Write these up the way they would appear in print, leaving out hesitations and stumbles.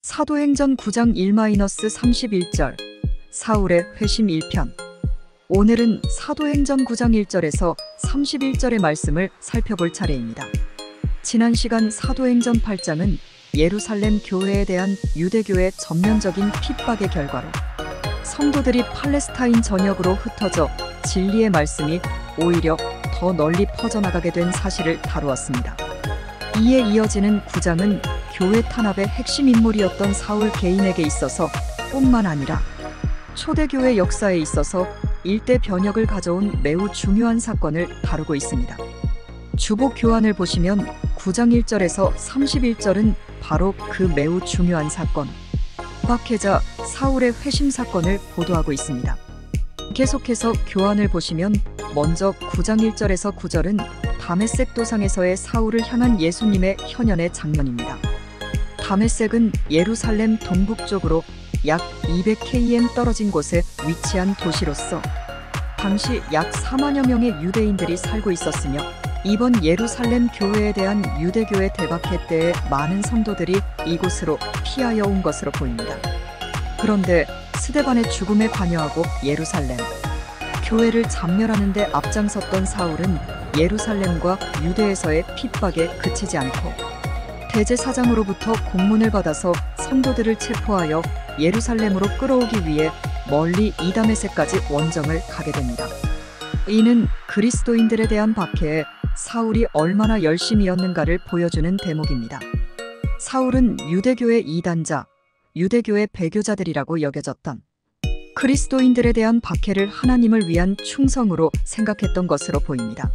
사도행전 9장 1-31절 사울의 회심 1편. 오늘은 사도행전 9장 1절에서 31절의 말씀을 살펴볼 차례입니다. 지난 시간 사도행전 8장은 예루살렘 교회에 대한 유대교의 전면적인 핍박의 결과로 성도들이 팔레스타인 전역으로 흩어져 진리의 말씀이 오히려 더 널리 퍼져나가게 된 사실을 다루었습니다. 이에 이어지는 9장은 교회 탄압의 핵심 인물이었던 사울 개인에게 있어서 뿐만 아니라 초대교회 역사에 있어서 일대 변혁을 가져온 매우 중요한 사건을 다루고 있습니다. 주보 교환을 보시면 9장 1절에서 31절은 바로 그 매우 중요한 사건, 박해자 사울의 회심 사건을 보도하고 있습니다. 계속해서 교환을 보시면 먼저 9장 1절에서 9절은 다메섹 도상에서의 사울을 향한 예수님의 현현의 장면입니다. 다메섹은 예루살렘 동북쪽으로 약 200km 떨어진 곳에 위치한 도시로서 당시 약 4만여 명의 유대인들이 살고 있었으며 이번 예루살렘 교회에 대한 유대교의 대박해 때에 많은 성도들이 이곳으로 피하여 온 것으로 보입니다. 그런데 스데반의 죽음에 관여하고 예루살렘 교회를 잔멸하는 데 앞장섰던 사울은 예루살렘과 유대에서의 핍박에 그치지 않고 대제사장으로부터 공문을 받아서 성도들을 체포하여 예루살렘으로 끌어오기 위해 멀리 이다메섹까지 원정을 가게 됩니다. 이는 그리스도인들에 대한 박해에 사울이 얼마나 열심이었는가를 보여주는 대목입니다. 사울은 유대교의 이단자, 유대교의 배교자들이라고 여겨졌던 그리스도인들에 대한 박해를 하나님을 위한 충성으로 생각했던 것으로 보입니다.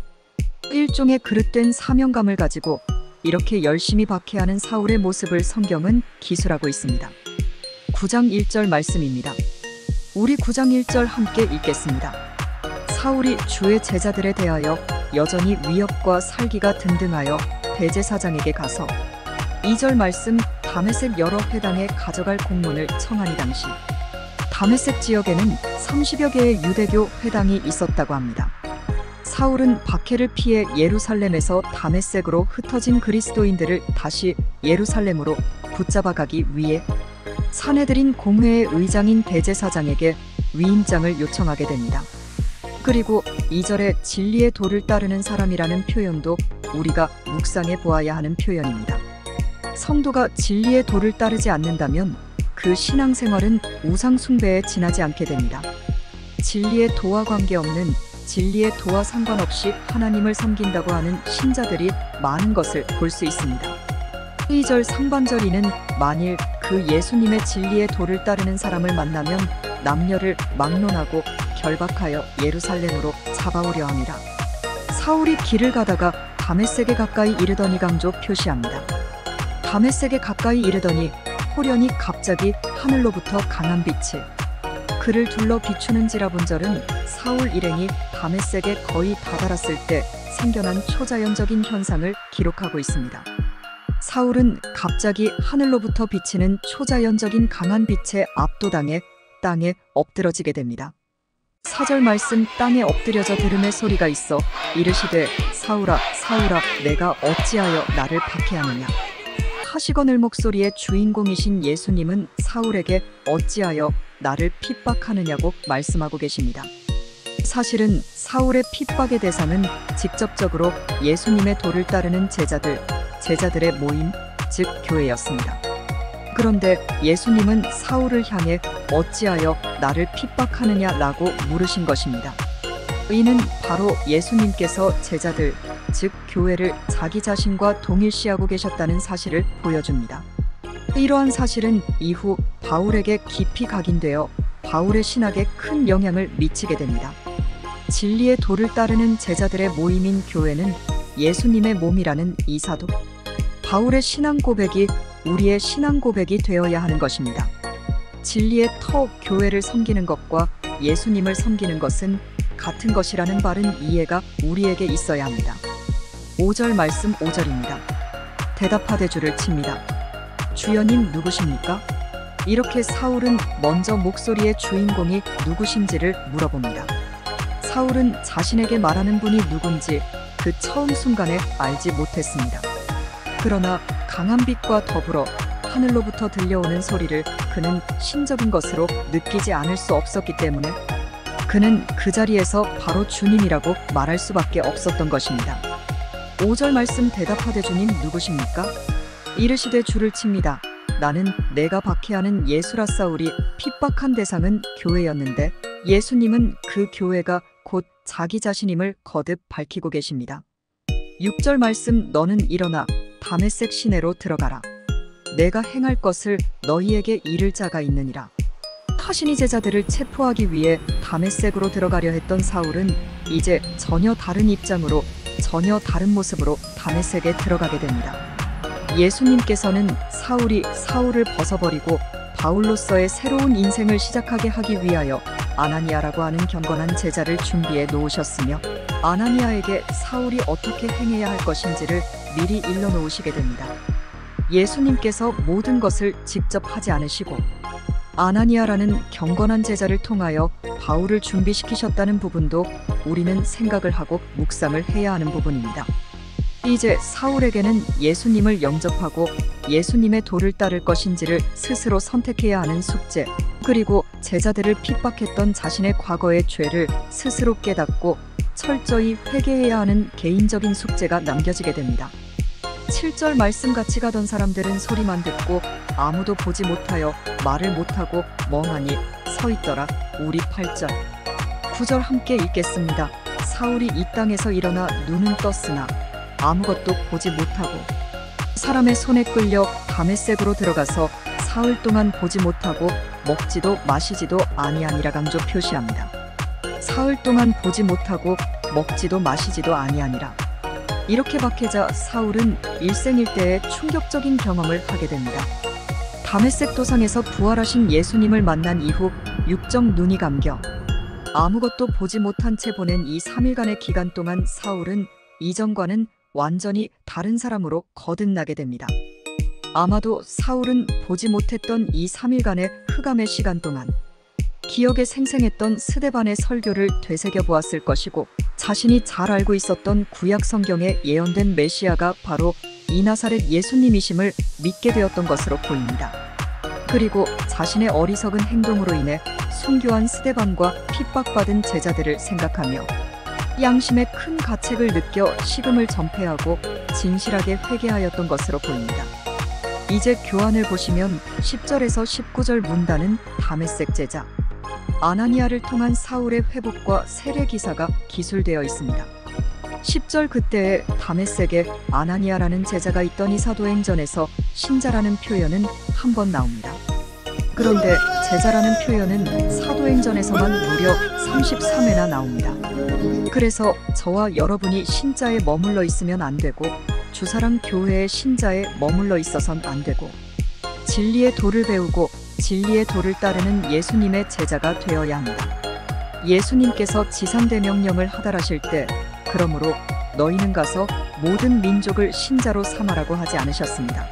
일종의 그릇된 사명감을 가지고 이렇게 열심히 박해하는 사울의 모습을 성경은 기술하고 있습니다. 9장 1절 말씀입니다. 우리 9장 1절 함께 읽겠습니다. 사울이 주의 제자들에 대하여 여전히 위협과 살기가 등등하여 대제사장에게 가서 2절 말씀 다메섹 여러 회당에 가져갈 공문을 청하니 당시 다메섹 지역에는 30여 개의 유대교 회당이 있었다고 합니다. 사울은 박해를 피해 예루살렘에서 다메섹으로 흩어진 그리스도인들을 다시 예루살렘으로 붙잡아가기 위해 사내들인 공회의 의장인 대제사장에게 위임장을 요청하게 됩니다. 그리고 2절에 진리의 도를 따르는 사람이라는 표현도 우리가 묵상해 보아야 하는 표현입니다. 성도가 진리의 도를 따르지 않는다면 그 신앙생활은 우상 숭배에 지나지 않게 됩니다. 진리의 도와 관계없는 진리의 도와 상관없이 하나님을 섬긴다고 하는 신자들이 많은 것을 볼 수 있습니다. 2절 상반절이는 만일 그 예수님의 진리의 도를 따르는 사람을 만나면 남녀를 막론하고 결박하여 예루살렘으로 잡아오려 합니다. 사울이 길을 가다가 다메섹에 가까이 이르더니 강조 표시합니다. 다메섹에 가까이 이르더니 호련히 갑자기 하늘로부터 강한 빛이 그를 둘러 비추는지라 본절은 사울 일행이 다메섹에 거의 다다랐을 때 생겨난 초자연적인 현상을 기록하고 있습니다. 사울은 갑자기 하늘로부터 비치는 초자연적인 강한 빛에 압도당해 땅에 엎드러지게 됩니다. 4절 말씀 땅에 엎드려져 들음의 소리가 있어 이르시되 사울아 사울아 내가 어찌하여 나를 박해하느냐. 하시거늘 목소리의 주인공이신 예수님은 사울에게 어찌하여 나를 핍박하느냐고 말씀하고 계십니다. 사실은 사울의 핍박의 대상은 직접적으로 예수님의 도를 따르는 제자들의 모임, 즉 교회였습니다. 그런데 예수님은 사울을 향해 어찌하여 나를 핍박하느냐라고 물으신 것입니다. 이는 바로 예수님께서 제자들, 즉 교회를 자기 자신과 동일시하고 계셨다는 사실을 보여줍니다. 이러한 사실은 이후 바울에게 깊이 각인되어 바울의 신학에 큰 영향을 미치게 됩니다. 진리의 도를 따르는 제자들의 모임인 교회는 예수님의 몸이라는 이 사도 바울의 신앙 고백이 우리의 신앙 고백이 되어야 하는 것입니다. 진리의 터 교회를 섬기는 것과 예수님을 섬기는 것은 같은 것이라는 바른 이해가 우리에게 있어야 합니다. 5절 말씀 5절입니다. 대답하되 주를 칩니다. 주여님 누구십니까? 이렇게 사울은 먼저 목소리의 주인공이 누구신지를 물어봅니다. 사울은 자신에게 말하는 분이 누군지 그 처음 순간에 알지 못했습니다. 그러나 강한 빛과 더불어 하늘로부터 들려오는 소리를 그는 신적인 것으로 느끼지 않을 수 없었기 때문에 그는 그 자리에서 바로 주님이라고 말할 수밖에 없었던 것입니다. 5절 말씀 대답하되 주님 누구십니까? 이르시되 주를 칩니다. 나는 내가 박해하는 예수라 싸우리. 핍박한 대상은 교회였는데 예수님은 그 교회가 곧 자기 자신임을 거듭 밝히고 계십니다. 6절 말씀 너는 일어나 다메섹 시내로 들어가라. 내가 행할 것을 너희에게 이를 자가 있느니라. 자신이 제자들을 체포하기 위해 다메섹으로 들어가려 했던 사울은 이제 전혀 다른 입장으로 전혀 다른 모습으로 다메섹에 들어가게 됩니다. 예수님께서는 사울이 사울을 벗어버리고 바울로서의 새로운 인생을 시작하게 하기 위하여 아나니아라고 하는 경건한 제자를 준비해 놓으셨으며 아나니아에게 사울이 어떻게 행해야 할 것인지를 미리 일러놓으시게 됩니다. 예수님께서 모든 것을 직접 하지 않으시고 아나니아라는 경건한 제자를 통하여 바울을 준비시키셨다는 부분도 우리는 생각을 하고 묵상을 해야 하는 부분입니다. 이제 사울에게는 예수님을 영접하고 예수님의 도를 따를 것인지를 스스로 선택해야 하는 숙제, 그리고 제자들을 핍박했던 자신의 과거의 죄를 스스로 깨닫고 철저히 회개해야 하는 개인적인 숙제가 남겨지게 됩니다. 7절 말씀 같이 가던 사람들은 소리만 듣고 아무도 보지 못하여 말을 못하고 멍하니 서 있더라. 우리 8절 9절 함께 읽겠습니다. 사울이 이 땅에서 일어나 눈은 떴으나 아무것도 보지 못하고 사람의 손에 끌려 다메섹으로 들어가서 사흘 동안 보지 못하고 먹지도 마시지도 아니하니라 강조 표시합니다. 사흘 동안 보지 못하고 먹지도 마시지도 아니하니라. 이렇게 박해자 사울은 일생일대의 충격적인 경험을 하게 됩니다. 다메섹 도상에서 부활하신 예수님을 만난 이후 육정 눈이 감겨 아무것도 보지 못한 채 보낸 이 3일간의 기간 동안 사울은 이전과는 완전히 다른 사람으로 거듭나게 됩니다. 아마도 사울은 보지 못했던 이 3일간의 흑암의 시간 동안 기억에 생생했던 스데반의 설교를 되새겨 보았을 것이고 자신이 잘 알고 있었던 구약 성경에 예언된 메시아가 바로 이 나사렛 예수님이심을 믿게 되었던 것으로 보입니다. 그리고 자신의 어리석은 행동으로 인해 순교한 스데반과 핍박받은 제자들을 생각하며 양심의 큰 가책을 느껴 식음을 전폐하고 진실하게 회개하였던 것으로 보입니다. 이제 교환을 보시면 10절에서 19절 문단은 다메섹 제자 아나니아를 통한 사울의 회복과 세례 기사가 기술되어 있습니다. 10절 그때에 다메섹에 아나니아라는 제자가 있더니 사도행전에서 신자라는 표현은 한 번 나옵니다. 그런데 제자라는 표현은 사도행전에서만 무려 33회나 나옵니다. 그래서 저와 여러분이 신자에 머물러 있으면 안 되고 주사랑 교회의 신자에 머물러 있어선 안 되고 진리의 도를 배우고 진리의 도를 따르는 예수님의 제자가 되어야 합니다. 예수님께서 지상대명령을 하달하실 때 그러므로 너희는 가서 모든 민족을 신자로 삼아라고 하지 않으셨습니다.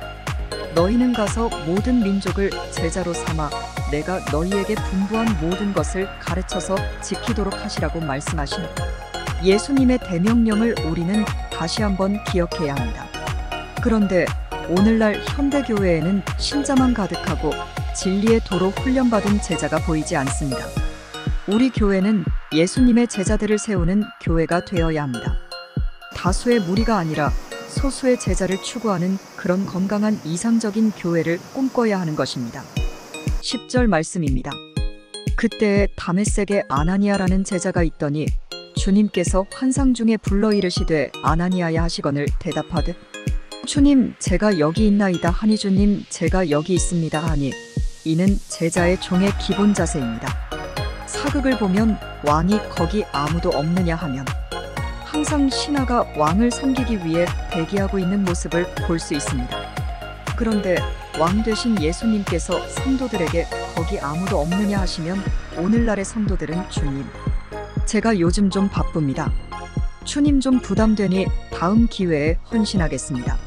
너희는 가서 모든 민족을 제자로 삼아 내가 너희에게 분부한 모든 것을 가르쳐서 지키도록 하시라고 말씀하신 예수님의 대명령을 우리는 다시 한번 기억해야 합니다. 그런데 오늘날 현대교회에는 신자만 가득하고 진리의 도로 훈련받은 제자가 보이지 않습니다. 우리 교회는 예수님의 제자들을 세우는 교회가 되어야 합니다. 다수의 무리가 아니라 소수의 제자를 추구하는 그런 건강한 이상적인 교회를 꿈꿔야 하는 것입니다. 10절 말씀입니다. 그때에 다메섹에 아나니아라는 제자가 있더니 주님께서 환상 중에 불러 이르시되 아나니아야 하시거늘 대답하되 주님 제가 여기 있나이다 하니 주님 제가 여기 있습니다 하니 이는 제자의 종의 기본 자세입니다. 사극을 보면 왕이 거기 아무도 없느냐 하면 항상 신하가 왕을 섬기기 위해 대기하고 있는 모습을 볼 수 있습니다. 그런데 왕 되신 예수님께서 성도들에게 거기 아무도 없느냐 하시면 오늘날의 성도들은 주님 제가 요즘 좀 바쁩니다. 주님 좀 부담되니 다음 기회에 헌신하겠습니다.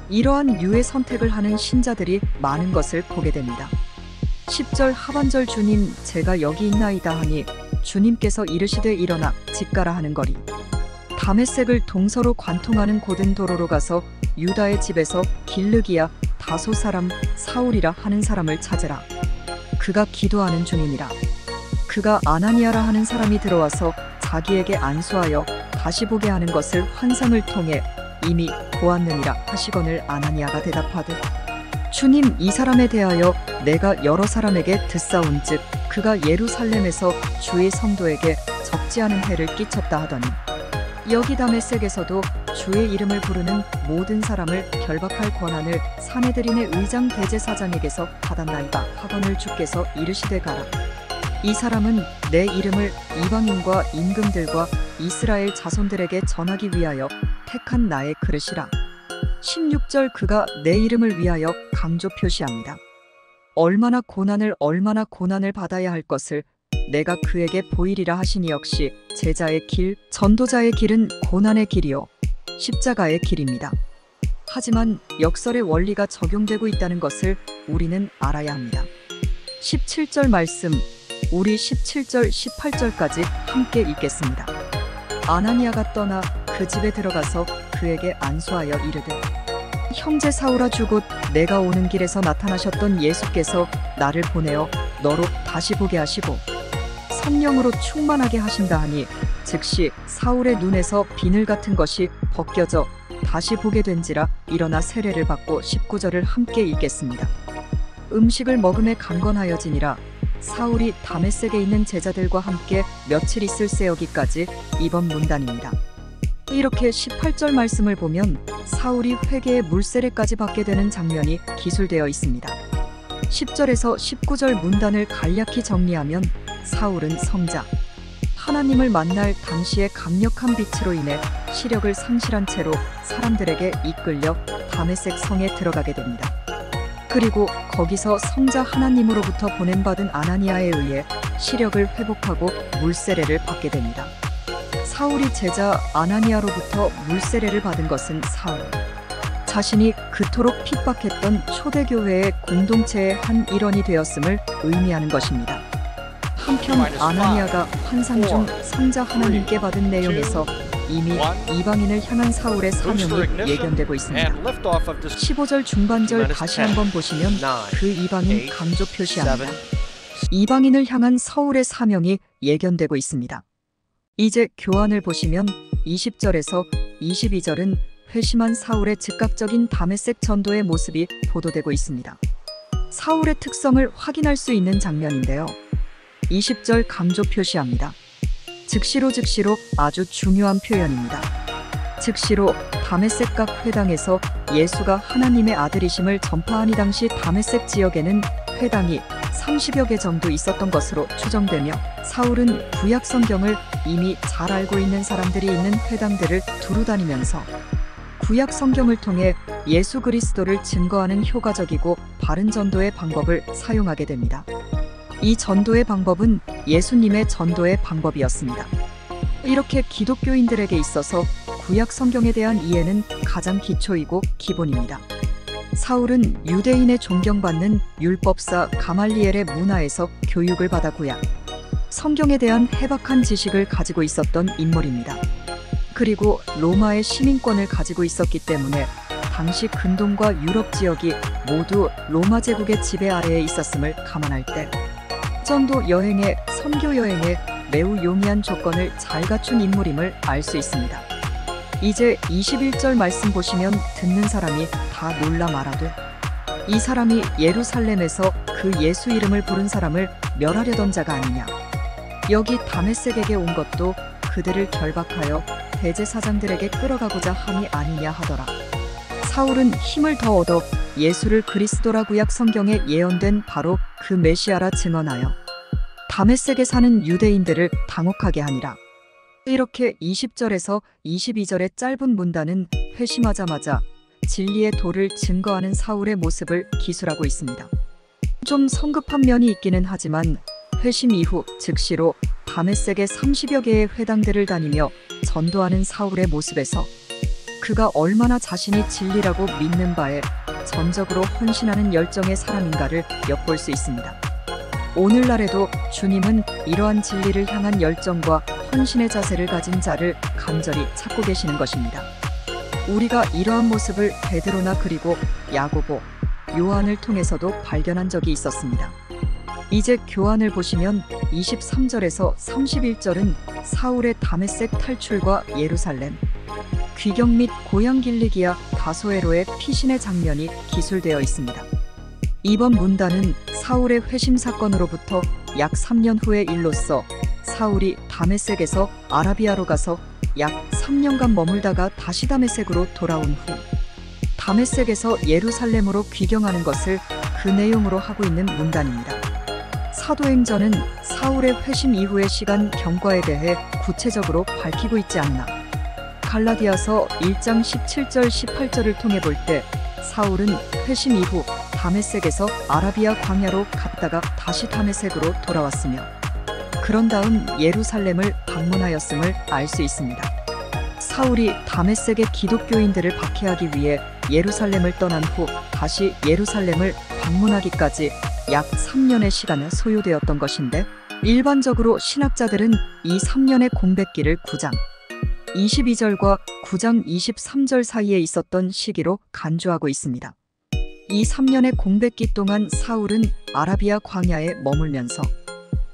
이러한 유의 선택을 하는 신자들이 많은 것을 보게 됩니다. 10절 하반절 주님 제가 여기 있나이다 하니 주님께서 이르시되 일어나 집 가라 하는 거리. 다메섹을 동서로 관통하는 고든 도로로 가서 유다의 집에서 길르기야 다소 사람 사울이라 하는 사람을 찾으라. 그가 기도하는 중이니라. 그가 아나니아라 하는 사람이 들어와서 자기에게 안수하여 다시 보게 하는 것을 환상을 통해 이미 보았느니라 하시거늘 아나니아가 대답하되 주님, 이 사람에 대하여 내가 여러 사람에게 듣사온즉 그가 예루살렘에서 주의 성도에게 적지 않은 해를 끼쳤다 하더니 여기 다메섹에서도 주의 이름을 부르는 모든 사람을 결박할 권한을 사내들인의 의장 대제사장에게서 받았나이다 하거늘 주께서 이르시되 가라. 이 사람은 내 이름을 이방인과 임금들과 이스라엘 자손들에게 전하기 위하여 택한 나의 그릇이라. 16절 그가 내 이름을 위하여 강조 표시합니다. 얼마나 고난을 받아야 할 것을 내가 그에게 보이리라 하시니 역시 제자의 길, 전도자의 길은 고난의 길이요 십자가의 길입니다. 하지만 역설의 원리가 적용되고 있다는 것을 우리는 알아야 합니다. 17절 말씀, 우리 17절, 18절까지 함께 읽겠습니다. 아나니아가 떠나 그 집에 들어가서 그에게 안수하여 이르되 형제 사울아, 주곧 내가 오는 길에서 나타나셨던 예수께서 나를 보내어 너로 다시 보게 하시고 성령으로 충만하게 하신다 하니 즉시 사울의 눈에서 비늘 같은 것이 벗겨져 다시 보게 된지라 일어나 세례를 받고 19절을 함께 읽겠습니다. 음식을 먹음에 강건하여지니라. 사울이 다메섹에 있는 제자들과 함께 며칠 있을새여기까지 이번 문단입니다. 이렇게 18절 말씀을 보면 사울이 회개의 물세례까지 받게 되는 장면이 기술되어 있습니다. 10절에서 19절 문단을 간략히 정리하면 사울은 성자, 하나님을 만날 당시의 강력한 빛으로 인해 시력을 상실한 채로 사람들에게 이끌려 다메섹 성에 들어가게 됩니다. 그리고 거기서 성자 하나님으로부터 보냄받은 아나니아에 의해 시력을 회복하고 물세례를 받게 됩니다. 사울이 제자 아나니아로부터 물세례를 받은 것은 사울 자신이 그토록 핍박했던 초대교회의 공동체의 한 일원이 되었음을 의미하는 것입니다. 한편 아나니아가 환상 중 성자 하나님께 받은 내용에서 이미 이방인을 향한 사울의 사명이 예견되고 있습니다. 15절 중반절 다시 한번 보시면 그 이방인 강조 표시합니다. 이방인을 향한 사울의 사명이 예견되고 있습니다. 이제 교환을 보시면 20절에서 22절은 회심한 사울의 즉각적인 다메섹 전도의 모습이 보도되고 있습니다. 사울의 특성을 확인할 수 있는 장면인데요. 20절 강조 표시합니다. 즉시로 아주 중요한 표현입니다. 즉시로 다메섹 각 회당에서 예수가 하나님의 아들이심을 전파한 이 당시 다메섹 지역에는 회당이 30여 개 정도 있었던 것으로 추정되며 사울은 구약 성경을 이미 잘 알고 있는 사람들이 있는 회당들을 두루 다니면서 구약 성경을 통해 예수 그리스도를 증거하는 효과적이고 바른 전도의 방법을 사용하게 됩니다. 이 전도의 방법은 예수님의 전도의 방법이었습니다. 이렇게 기독교인들에게 있어서 구약 성경에 대한 이해는 가장 기초이고 기본입니다. 사울은 유대인의 존경받는 율법사 가말리엘의 문화에서 교육을 받아 구약 성경에 대한 해박한 지식을 가지고 있었던 인물입니다. 그리고 로마의 시민권을 가지고 있었기 때문에 당시 근동과 유럽 지역이 모두 로마 제국의 지배 아래에 있었음을 감안할 때 전도 여행에 선교 여행에 매우 용이한 조건을 잘 갖춘 인물임을 알 수 있습니다. 이제 21절 말씀 보시면 듣는 사람이 다 놀라 말하되 이 사람이 예루살렘에서 그 예수 이름을 부른 사람을 멸하려던 자가 아니냐. 여기 다메섹에게 온 것도 그들을 결박하여 대제사장들에게 끌어가고자 함이 아니냐 하더라. 사울은 힘을 더 얻어 예수를 그리스도라 구약 성경에 예언된 바로 그 메시아라 증언하여 다메섹에 사는 유대인들을 당혹하게 하니라. 이렇게 20절에서 22절의 짧은 문단은 회심하자마자 진리의 도를 증거하는 사울의 모습을 기술하고 있습니다. 좀 성급한 면이 있기는 하지만 회심 이후 즉시로 다메섹의 30여 개의 회당들을 다니며 전도하는 사울의 모습에서 그가 얼마나 자신이 진리라고 믿는 바에 전적으로 헌신하는 열정의 사람인가를 엿볼 수 있습니다. 오늘날에도 주님은 이러한 진리를 향한 열정과 헌신의 자세를 가진 자를 간절히 찾고 계시는 것입니다. 우리가 이러한 모습을 베드로나 그리고 야고보, 요한을 통해서도 발견한 적이 있었습니다. 이제 교환을 보시면 23절에서 31절은 사울의 다메섹 탈출과 예루살렘, 귀경 및 고향 길리기야 다소에로의 피신의 장면이 기술되어 있습니다. 이번 문단은 사울의 회심 사건으로부터 약 3년 후의 일로서 사울이 다메섹에서 아라비아로 가서 약 3년간 머물다가 다시 다메섹으로 돌아온 후 다메섹에서 예루살렘으로 귀경하는 것을 그 내용으로 하고 있는 문단입니다. 사도행전은 사울의 회심 이후의 시간 경과에 대해 구체적으로 밝히고 있지 않나. 갈라디아서 1장 17절 18절을 통해 볼 때 사울은 회심 이후 다메섹에서 아라비아 광야로 갔다가 다시 다메섹으로 돌아왔으며 그런 다음 예루살렘을 방문하였음을 알 수 있습니다. 사울이 다메섹의 기독교인들을 박해하기 위해 예루살렘을 떠난 후 다시 예루살렘을 방문하기까지 약 3년의 시간을 소요되었던 것인데 일반적으로 신학자들은 이 3년의 공백기를 9장 22절과 9장 23절 사이에 있었던 시기로 간주하고 있습니다. 이 3년의 공백기 동안 사울은 아라비아 광야에 머물면서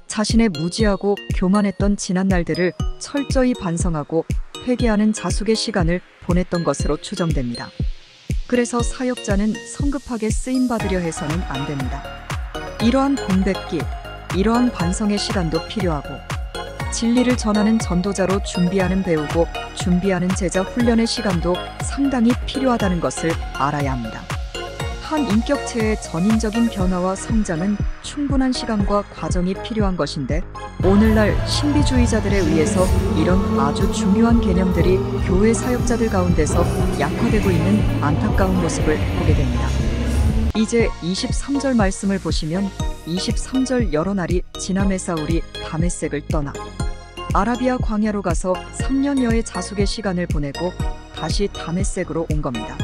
자신의 무지하고 교만했던 지난 날들을 철저히 반성하고 회개하는 자숙의 시간을 보냈던 것으로 추정됩니다. 그래서 사역자는 성급하게 쓰임받으려 해서는 안 됩니다. 이러한 공백기, 이러한 반성의 시간도 필요하고 진리를 전하는 전도자로 준비하는 배우고 준비하는 제자 훈련의 시간도 상당히 필요하다는 것을 알아야 합니다. 한 인격체의 전인적인 변화와 성장은 충분한 시간과 과정이 필요한 것인데 오늘날 신비주의자들에 의해서 이런 아주 중요한 개념들이 교회 사역자들 가운데서 약화되고 있는 안타까운 모습을 보게 됩니다. 이제 23절 말씀을 보시면 23절 여러 날이 지남에 사울이 다메섹을 떠나 아라비아 광야로 가서 3년여의 자숙의 시간을 보내고 다시 다메섹으로 온 겁니다.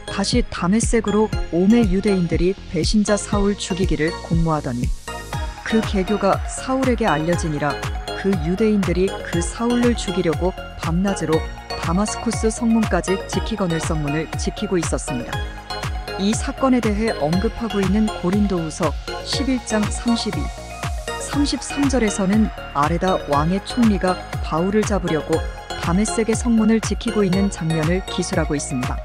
다시 다메섹으로 오매 유대인들이 배신자 사울 죽이기를 공모하더니 그 계교가 사울에게 알려지니라 그 유대인들이 그 사울을 죽이려고 밤낮으로 다마스쿠스 성문까지 지키거늘 성문을 지키고 있었습니다. 이 사건에 대해 언급하고 있는 고린도후서 11장 32, 33절에서는 아레다 왕의 총리가 바울을 잡으려고 다메섹의 성문을 지키고 있는 장면을 기술하고 있습니다.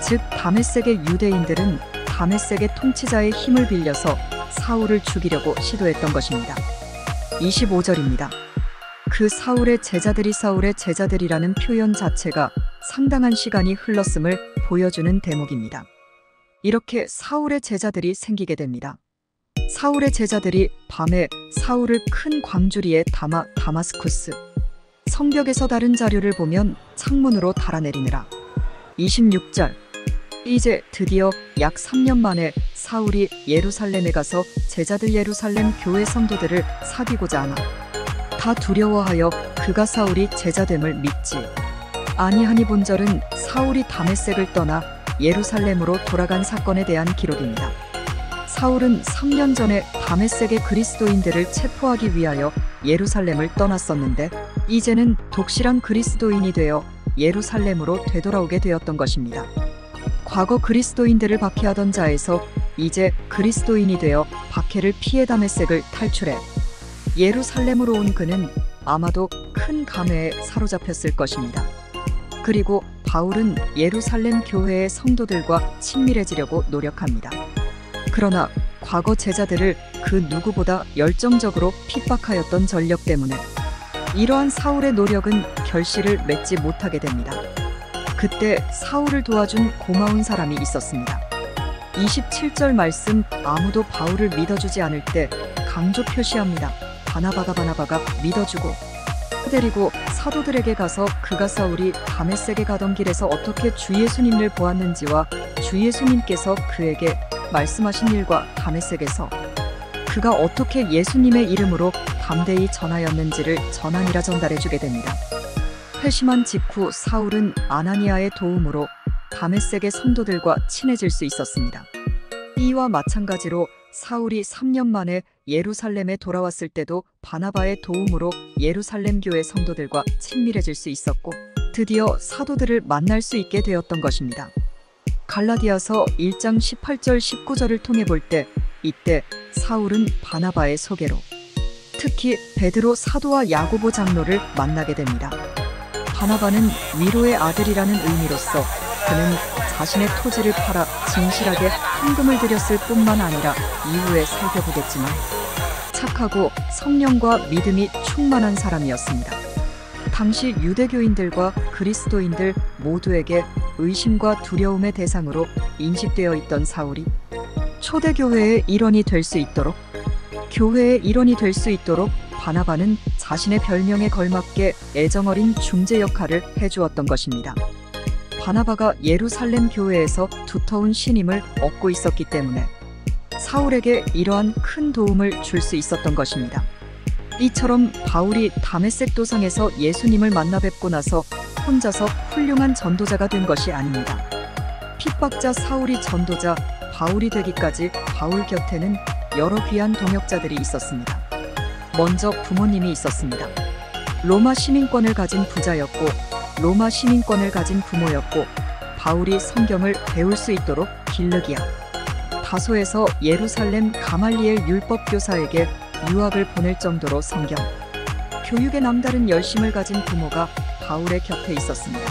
즉 다메섹의 유대인들은 다메섹의 통치자의 힘을 빌려서 사울을 죽이려고 시도했던 것입니다. 25절입니다. 그 사울의 제자들이라는 표현 자체가 상당한 시간이 흘렀음을 보여주는 대목입니다. 이렇게 사울의 제자들이 생기게 됩니다. 사울의 제자들이 밤에 사울을 큰 광주리에 담아 다마스쿠스 성벽에서 다른 자료를 보면 창문으로 달아내리느라. 26절 이제 드디어 약 3년 만에 사울이 예루살렘에 가서 제자들 예루살렘 교회 성도들을 사귀고자 하나 다 두려워하여 그가 사울이 제자됨을 믿지 아니하니 본절은 사울이 다메섹을 떠나 예루살렘으로 돌아간 사건에 대한 기록입니다. 사울은 3년 전에 다메섹의 그리스도인들을 체포하기 위하여 예루살렘을 떠났었는데 이제는 독실한 그리스도인이 되어 예루살렘으로 되돌아오게 되었던 것입니다. 과거 그리스도인들을 박해하던 자에서 이제 그리스도인이 되어 박해를 피해 다메섹을 탈출해 예루살렘으로 온 그는 아마도 큰 감회에 사로잡혔을 것입니다. 그리고 바울은 예루살렘 교회의 성도들과 친밀해지려고 노력합니다. 그러나 과거 제자들을 그 누구보다 열정적으로 핍박하였던 전력 때문에 이러한 사울의 노력은 결실을 맺지 못하게 됩니다. 그때 사울을 도와준 고마운 사람이 있었습니다. 27절 말씀 아무도 바울을 믿어주지 않을 때 강조 표시합니다. 바나바가 믿어주고 데리고 사도들에게 가서 그가 사울이 다메섹에 가던 길에서 어떻게 주 예수님을 보았는지와 주 예수님께서 그에게 말씀하신 일과 다메섹에서 그가 어떻게 예수님의 이름으로 담대히 전하였는지를 전하니라 전달해주게 됩니다. 회심한 직후 사울은 아나니아의 도움으로 다메섹의 성도들과 친해질 수 있었습니다. 이와 마찬가지로 사울이 3년 만에 예루살렘에 돌아왔을 때도 바나바의 도움으로 예루살렘 교회 성도들과 친밀해질 수 있었고 드디어 사도들을 만날 수 있게 되었던 것입니다. 갈라디아서 1장 18절 19절을 통해 볼 때 이때 사울은 바나바의 소개로 특히 베드로 사도와 야고보 장로를 만나게 됩니다. 바나바는 위로의 아들이라는 의미로서 그는 자신의 토지를 팔아 진실하게 헌금을 드렸을 뿐만 아니라 이후에 살펴보겠지만 착하고 성령과 믿음이 충만한 사람이었습니다. 당시 유대교인들과 그리스도인들 모두에게 의심과 두려움의 대상으로 인식되어 있던 사울이 초대교회의 일원이 될 수 있도록 교회의 일원이 될 수 있도록 바나바는 자신의 별명에 걸맞게 애정어린 중재 역할을 해주었던 것입니다. 바나바가 예루살렘 교회에서 두터운 신임을 얻고 있었기 때문에 사울에게 이러한 큰 도움을 줄 수 있었던 것입니다. 이처럼 바울이 다메섹 도상에서 예수님을 만나 뵙고 나서 혼자서 훌륭한 전도자가 된 것이 아닙니다. 핍박자 사울이 전도자 바울이 되기까지 바울 곁에는 여러 귀한 동역자들이 있었습니다. 먼저 부모님이 있었습니다. 로마 시민권을 가진 부자였고 로마 시민권을 가진 부모였고 바울이 성경을 배울 수 있도록 길르기야 다소에서 예루살렘 가말리엘 율법교사에게 유학을 보낼 정도로 성경 교육에 남다른 열심을 가진 부모가 바울의 곁에 있었습니다.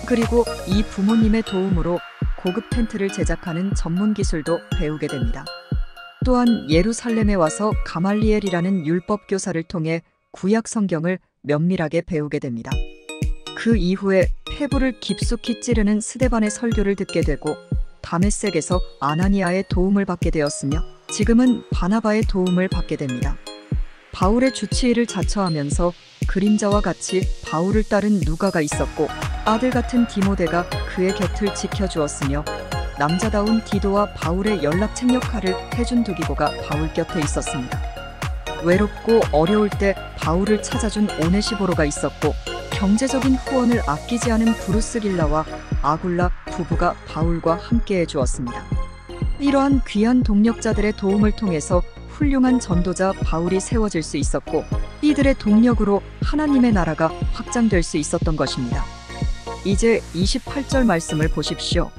그리고 이 부모님의 도움으로 고급 텐트를 제작하는 전문 기술도 배우게 됩니다. 또한 예루살렘에 와서 가말리엘이라는 율법교사를 통해 구약 성경을 면밀하게 배우게 됩니다. 그 이후에 폐부를 깊숙이 찌르는 스데반의 설교를 듣게 되고 다메섹에서 아나니아의 도움을 받게 되었으며 지금은 바나바의 도움을 받게 됩니다. 바울의 주치의를 자처하면서 그림자와 같이 바울을 따른 누가가 있었고 아들 같은 디모데가 그의 곁을 지켜주었으며 남자다운 디도와 바울의 연락책 역할을 해준 두기고가 바울 곁에 있었습니다. 외롭고 어려울 때 바울을 찾아준 오네시보로가 있었고 경제적인 후원을 아끼지 않은 브루스길라와 아굴라 부부가 바울과 함께해 주었습니다. 이러한 귀한 동력자들의 도움을 통해서 훌륭한 전도자 바울이 세워질 수 있었고 이들의 동력으로 하나님의 나라가 확장될 수 있었던 것입니다. 이제 28절 말씀을 보십시오.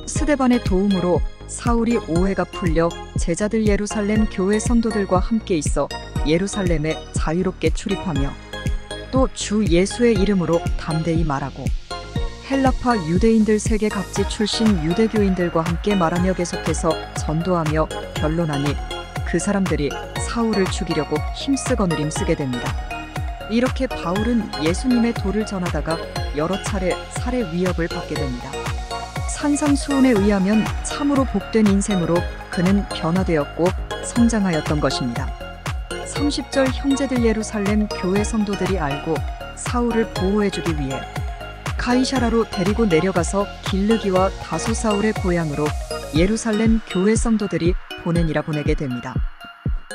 스데반의 도움으로 사울이 오해가 풀려 제자들 예루살렘 교회 성도들과 함께 있어 예루살렘에 자유롭게 출입하며 또 주 예수의 이름으로 담대히 말하고 헬라파 유대인들 세계 각지 출신 유대교인들과 함께 말하며 계속해서 전도하며 변론하니 그 사람들이 사울을 죽이려고 힘쓰거늘 쓰게 됩니다. 이렇게 바울은 예수님의 도를 전하다가 여러 차례 살해 위협을 받게 됩니다. 산상수훈에 의하면 참으로 복된 인생으로 그는 변화되었고 성장하였던 것입니다. 30절 형제들 예루살렘 교회 성도들이 알고 사울을 보호해주기 위해 가이사라로 데리고 내려가서 길르기와 다소 사울의 고향으로 예루살렘 교회 성도들이 보내니라 보내게 됩니다.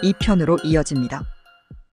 2편으로 이어집니다.